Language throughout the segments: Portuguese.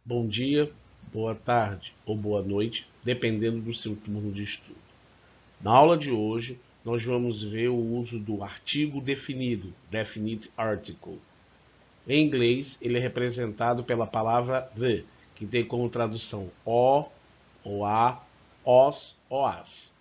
Bom dia, boa tarde ou boa noite, dependendo do seu turno de estudo. Na aula de hoje, nós vamos ver o uso do artigo definido, definite article. Em inglês, ele é representado pela palavra the, que tem como tradução o, ou a, os ou as.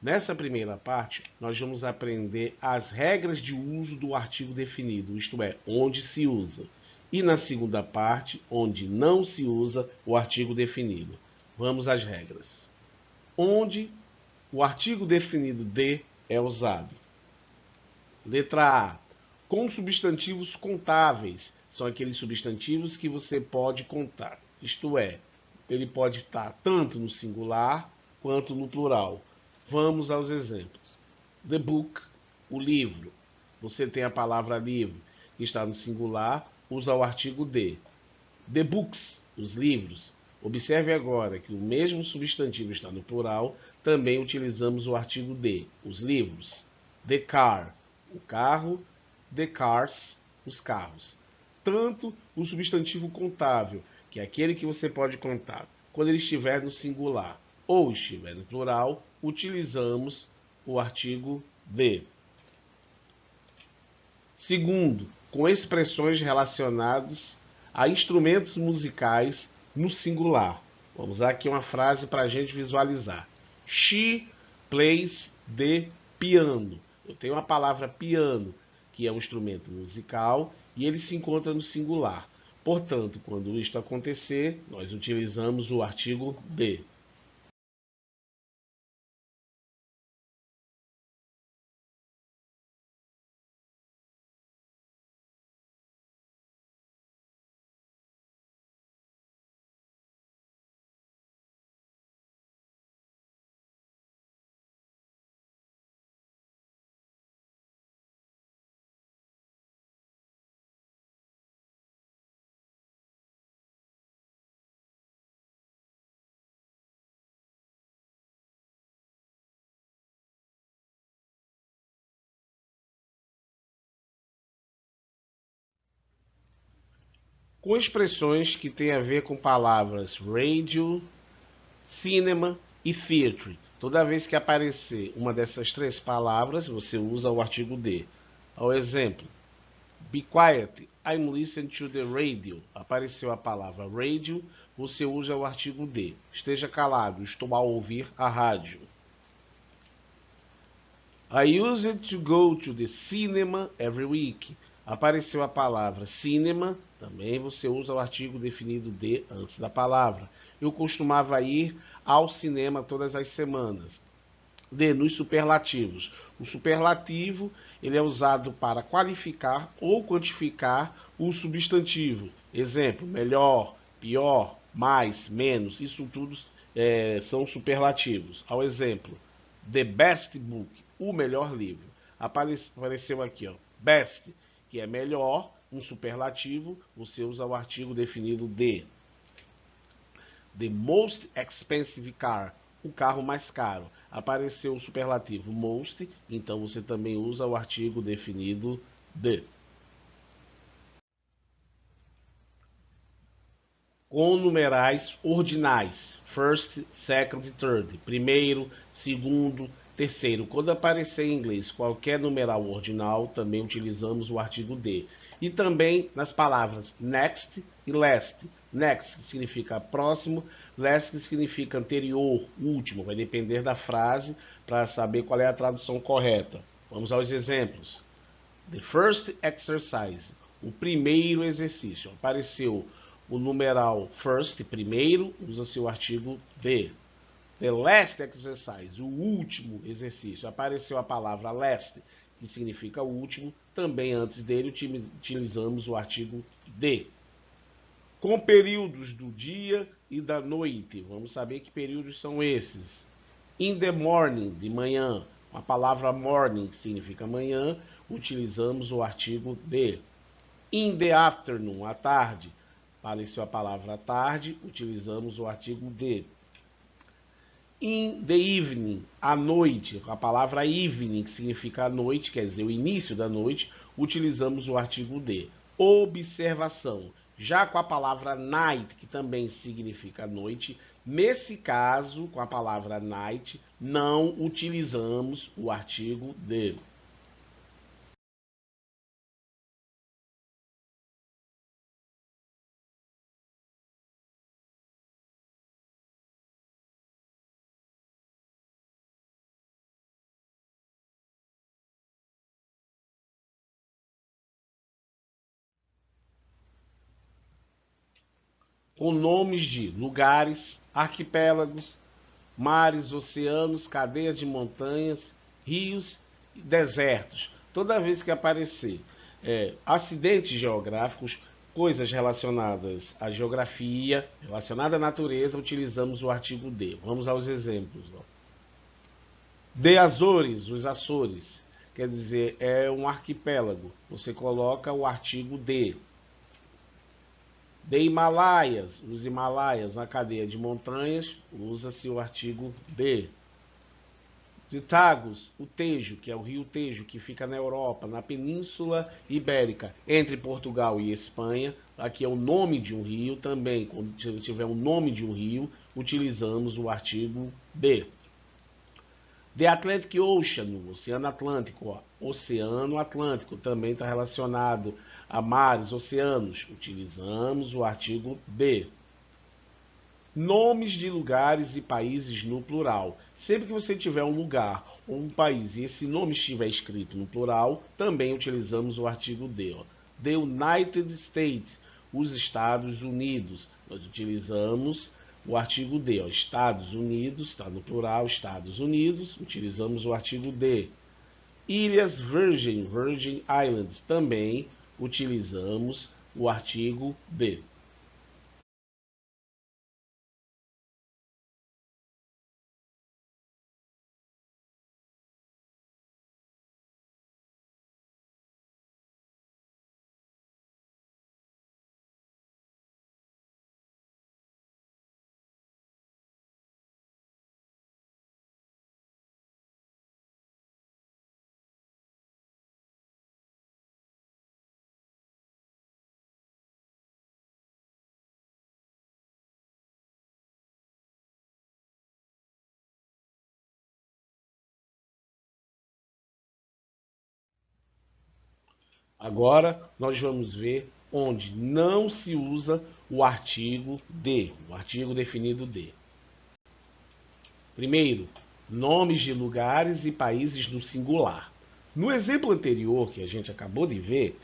Nessa primeira parte, nós vamos aprender as regras de uso do artigo definido, isto é, onde se usa. E na segunda parte, onde não se usa o artigo definido. Vamos às regras. Onde o artigo definido de é usado. Letra A. Com substantivos contáveis. São aqueles substantivos que você pode contar. Isto é, ele pode estar tanto no singular quanto no plural. Vamos aos exemplos. The book, o livro. Você tem a palavra livro, que está no singular, usa o artigo de. The books, os livros. Observe agora que o mesmo substantivo está no plural, também utilizamos o artigo de, os livros. The car, o carro. The cars, os carros. Tanto o substantivo contável, que é aquele que você pode contar, quando ele estiver no singular ou estiver no plural, utilizamos o artigo de. Segundo, com expressões relacionadas a instrumentos musicais no singular. Vamos usar aqui uma frase para a gente visualizar. She plays the piano. Eu tenho a palavra piano, que é um instrumento musical, e ele se encontra no singular. Portanto, quando isto acontecer, nós utilizamos o artigo de. Com expressões que têm a ver com palavras radio, cinema e theatre. Toda vez que aparecer uma dessas três palavras, você usa o artigo de. Ao exemplo, be quiet, I'm listening to the radio. Apareceu a palavra radio, você usa o artigo de. Esteja calado, estou a ouvir a rádio. I use it to go to the cinema every week. Apareceu a palavra cinema, também você usa o artigo definido de antes da palavra. Eu costumava ir ao cinema todas as semanas. De, nos superlativos. O superlativo ele é usado para qualificar ou quantificar o substantivo. Exemplo, melhor, pior, mais, menos. Isso tudo são superlativos. Ao exemplo, the best book, o melhor livro. Apareceu aqui, ó, best, que é melhor, um superlativo, você usa o artigo definido de. The most expensive car, o carro mais caro. Apareceu o superlativo most, então você também usa o artigo definido de. Com numerais ordinais, first, second, third, primeiro, segundo, terceiro. Quando aparecer em inglês qualquer numeral ordinal, também utilizamos o artigo de. E também nas palavras next e last. Next que significa próximo, last que significa anterior, último. Vai depender da frase para saber qual é a tradução correta. Vamos aos exemplos. The first exercise, o primeiro exercício. Apareceu o numeral first, primeiro, usa-se o artigo the. The last exercise, o último exercício. Apareceu a palavra last, que significa último. Também antes dele utilizamos o artigo de. Com períodos do dia e da noite. Vamos saber que períodos são esses. In the morning, de manhã. A palavra morning significa manhã. Utilizamos o artigo de. In the afternoon, à tarde. Apareceu a palavra tarde, utilizamos o artigo de. In the evening, à noite. A palavra evening, que significa a noite, quer dizer, o início da noite, utilizamos o artigo de. Observação. Já com a palavra night, que também significa noite, nesse caso, com a palavra night, não utilizamos o artigo the. Com nomes de lugares, arquipélagos, mares, oceanos, cadeias de montanhas, rios e desertos. Toda vez que aparecer acidentes geográficos, coisas relacionadas à geografia, relacionadas à natureza, utilizamos o artigo de. Vamos aos exemplos. De Azores, os Açores, quer dizer, é um arquipélago. Você coloca o artigo de. De Himalaias, os Himalaias, na cadeia de montanhas, usa-se o artigo de. De Tagus, o Tejo, que é o rio Tejo, que fica na Europa, na Península Ibérica, entre Portugal e Espanha. Aqui é o nome de um rio também. Quando tiver o nome de um rio, utilizamos o artigo de. The Atlantic Ocean, Oceano Atlântico. Ó. Oceano Atlântico também está relacionado a mares, oceanos. Utilizamos o artigo de. Nomes de lugares e países no plural. Sempre que você tiver um lugar ou um país e esse nome estiver escrito no plural, também utilizamos o artigo de. Ó. The United States, os Estados Unidos. Nós utilizamos o artigo de. Ó. Estados Unidos, está no plural, Estados Unidos, utilizamos o artigo de. Ilhas Virgin, Virgin Islands, também utilizamos o artigo de. Agora nós vamos ver onde não se usa o artigo de, o artigo definido de. Primeiro, nomes de lugares e países no singular. No exemplo anterior que a gente acabou de ver,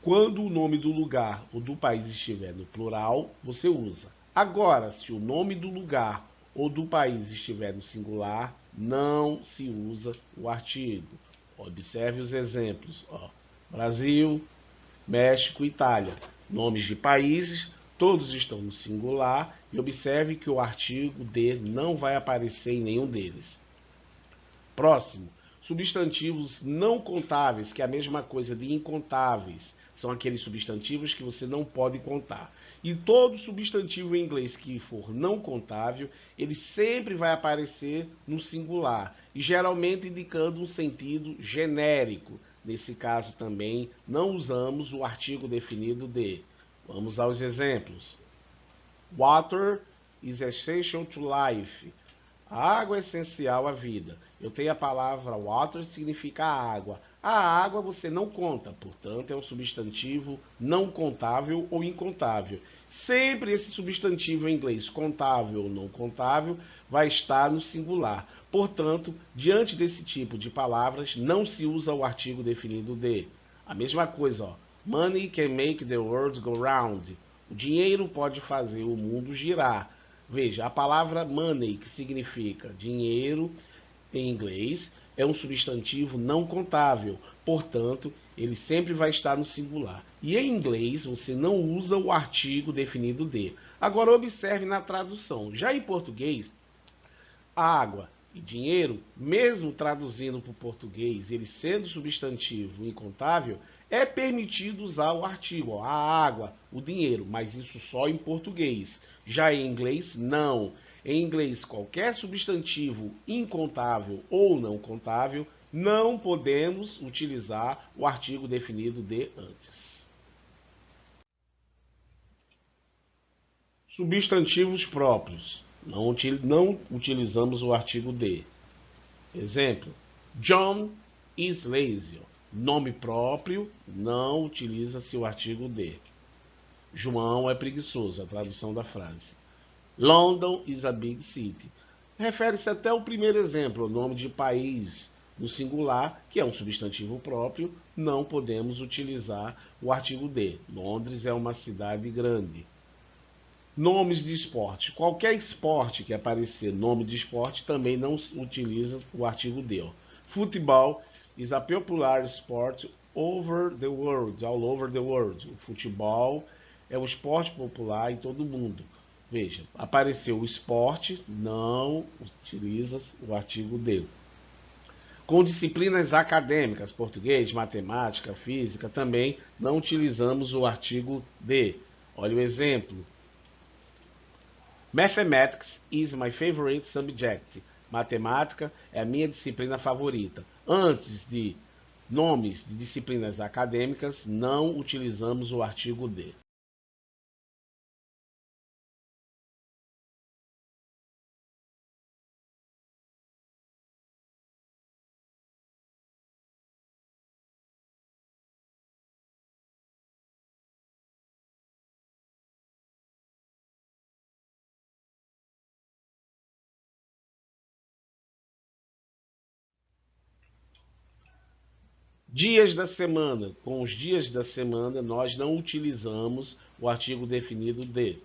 quando o nome do lugar ou do país estiver no plural, você usa. Agora, se o nome do lugar ou do país estiver no singular, não se usa o artigo. Observe os exemplos. Ó. Brasil, México, Itália. Nomes de países, todos estão no singular e observe que o artigo de não vai aparecer em nenhum deles. Próximo, substantivos não contáveis, que é a mesma coisa de incontáveis. São aqueles substantivos que você não pode contar. E todo substantivo em inglês que for não contável, ele sempre vai aparecer no singular, e geralmente indicando um sentido genérico. Nesse caso também, não usamos o artigo definido de. Vamos aos exemplos. Water is essential to life. A água é essencial à vida. Eu tenho a palavra water, significa água. A água você não conta, portanto é um substantivo não contável ou incontável. Sempre esse substantivo em inglês, contável ou não contável, vai estar no singular. Portanto, diante desse tipo de palavras, não se usa o artigo definido de. A mesma coisa, ó. Money can make the world go round. O dinheiro pode fazer o mundo girar. Veja, a palavra money, que significa dinheiro em inglês, é um substantivo não contável. Portanto, ele sempre vai estar no singular. E em inglês, você não usa o artigo definido de. Agora, observe na tradução. Já em português, água e dinheiro, mesmo traduzindo para o português, ele sendo substantivo incontável, é permitido usar o artigo, ó, a água, o dinheiro, mas isso só em português. Já em inglês, não. Em inglês, qualquer substantivo incontável ou não contável, não podemos utilizar o artigo definido de antes. Substantivos próprios. Não utilizamos o artigo de. Exemplo. John is lazy. Nome próprio, não utiliza-se o artigo de. João é preguiçoso, a tradução da frase. London is a big city. Refere-se até ao primeiro exemplo, o nome de país no singular, que é um substantivo próprio, não podemos utilizar o artigo de. Londres é uma cidade grande. Nomes de esporte. Qualquer esporte que aparecer nome de esporte também não utiliza o artigo de. Futebol is a popular sport over the world, all over the world. O futebol é o esporte popular em todo o mundo. Veja, apareceu o esporte, não utiliza o artigo de. Com disciplinas acadêmicas, português, matemática, física, também não utilizamos o artigo de. Olha o exemplo. Mathematics is my favorite subject. Matemática é a minha disciplina favorita. Antes de nomes de disciplinas acadêmicas, não utilizamos o artigo de. Dias da semana. Com os dias da semana, nós não utilizamos o artigo definido de.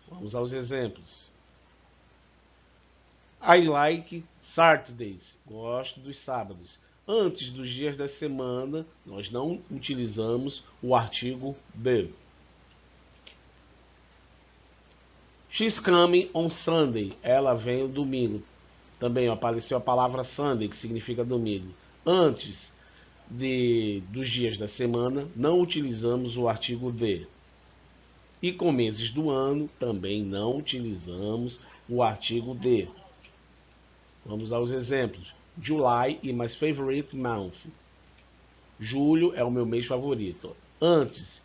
Vamos aos exemplos. I like Saturdays. Gosto dos sábados. Antes dos dias da semana, nós não utilizamos o artigo de. She's coming on Sunday. Ela vem no domingo. Também apareceu a palavra Sunday, que significa domingo. Antes dos dias da semana, não utilizamos o artigo de. E com meses do ano, também não utilizamos o artigo de. Vamos aos exemplos. July is my favorite month. Julho é o meu mês favorito. Antes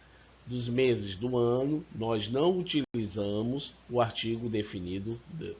dos meses do ano, nós não utilizamos o artigo definido de.